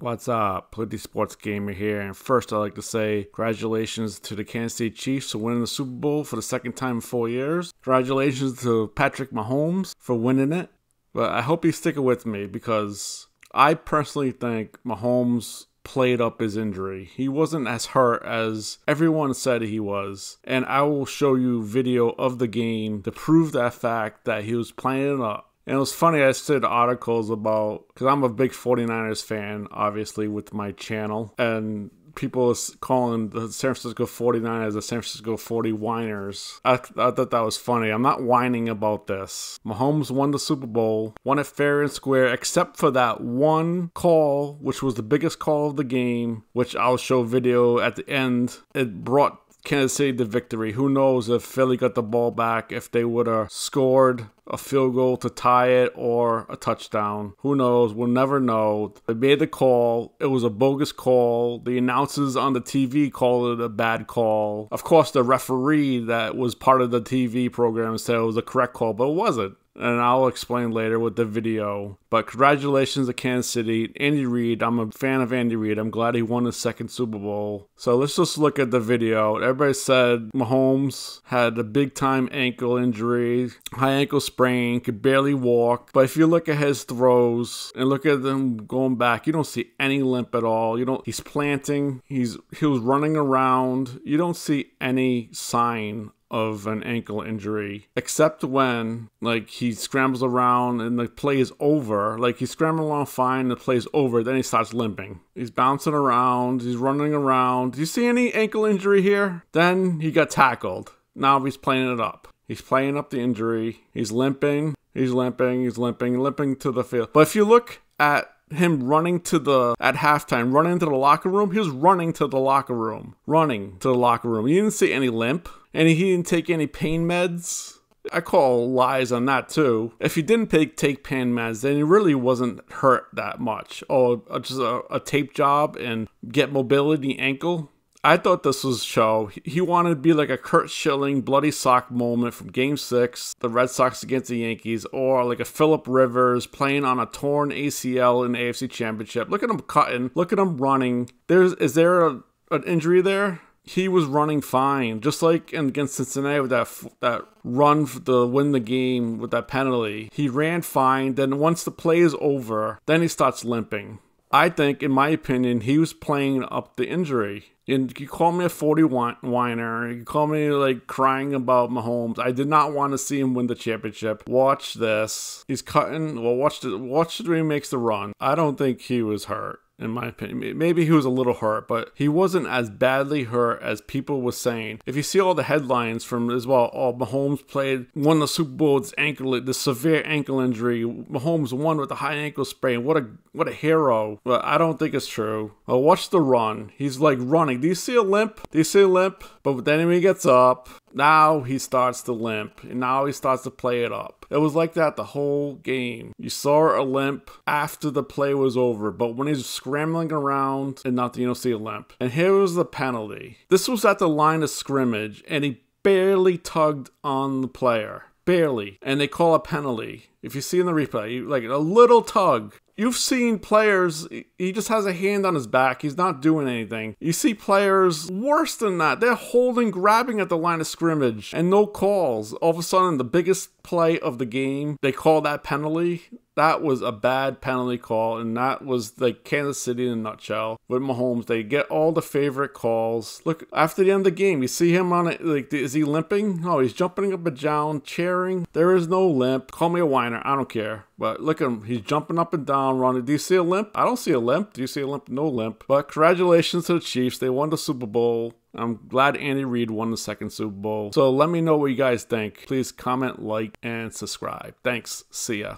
What's up? Plitty Sports Gamer here, and first I'd like to say congratulations to the Kansas City Chiefs for winning the Super Bowl for the second time in 4 years. Congratulations to Patrick Mahomes for winning it. But I hope he's sticking with me because I personally think Mahomes played up his injury. He wasn't as hurt as everyone said he was. And I will show you video of the game to prove that fact that he was playing it up. And it was funny, I said articles about, because I'm a big 49ers fan, obviously, with my channel. And people are calling the San Francisco 49ers the San Francisco 40 whiners. I thought that was funny. I'm not whining about this. Mahomes won the Super Bowl, won it fair and square, except for that one call, which was the biggest call of the game, which I'll show video at the end. It brought Kansas City the victory. Who knows if Philly got the ball back, if they would have scored a field goal to tie it or a touchdown. Who knows? We'll never know. They made the call. It was a bogus call. The announcers on the TV called it a bad call. Of course, the referee that was part of the TV program said it was a correct call, but it wasn't. And I'll explain later with the video. But congratulations to Kansas City. Andy Reid, I'm a fan of Andy Reid. I'm glad he won his second Super Bowl. So let's just look at the video. Everybody said Mahomes had a big time ankle injury, high ankle sprain, could barely walk. But if you look at his throws and look at them going back, you don't see any limp at all. He's planting, he was running around. You don't see any sign of an ankle injury, except when he scrambles around and the play is over. He's scrambling along fine, the play's over, then he starts limping. He's bouncing around, he's running around. Do you see any ankle injury here? Then he got tackled. Now he's playing it up. He's playing up the injury. He's limping to the field. But if you look at him running at halftime, running to the locker room, he was running to the locker room. You didn't see any limp. And he didn't take any pain meds. I call lies on that too. If he didn't take pain meds, then he really wasn't hurt that much. Or just a tape job and get mobility ankle. I thought this was show. He wanted to be like a Kurt Schilling bloody sock moment from Game 6, the Red Sox against the Yankees, or like a Phillip Rivers playing on a torn ACL in the AFC Championship. Look at him cutting. Look at him running. Is there an injury there? He was running fine, just like against Cincinnati with that run to win the game with that penalty. He ran fine. Then once the play is over, then he starts limping. I think, in my opinion, he was playing up the injury. And you call me a 40 whiner. You call me crying about Mahomes. I did not want to see him win the championship. Watch this. He's cutting. Well, watch when he makes the run. I don't think he was hurt. In my opinion, maybe he was a little hurt, but he wasn't as badly hurt as people were saying. If you see all the headlines from as well, Mahomes won the Super Bowl with his ankle, the severe ankle injury. Mahomes won with a high ankle sprain. What a hero! But I don't think it's true. Watch the run. He's running. Do you see a limp? But then when he gets up, now he starts to limp, and now he starts to play it up. It was like that the whole game. You saw a limp after the play was over, but when he's scrambling around and nothing, you don't see a limp. And here was the penalty. This was at the line of scrimmage, and he barely tugged on the player. Barely. And they call a penalty. If you see in the replay, a little tug. You've seen players, he just has a hand on his back. He's not doing anything. You see players worse than that. They're grabbing at the line of scrimmage and no calls. All of a sudden, the biggest play of the game, they call that penalty. That was a bad penalty call, and that was Kansas City in a nutshell. With Mahomes, they get all the favorite calls. Look, after the end of the game, you see him on it. Is he limping? No, he's jumping up and down, cheering. There is no limp. Call me a whiner. I don't care. But look at him. He's jumping up and down, running. Do you see a limp? I don't see a limp. Do you see a limp? No limp. But congratulations to the Chiefs. They won the Super Bowl. I'm glad Andy Reid won the second Super Bowl. So let me know what you guys think. Please comment, like, and subscribe. Thanks. See ya.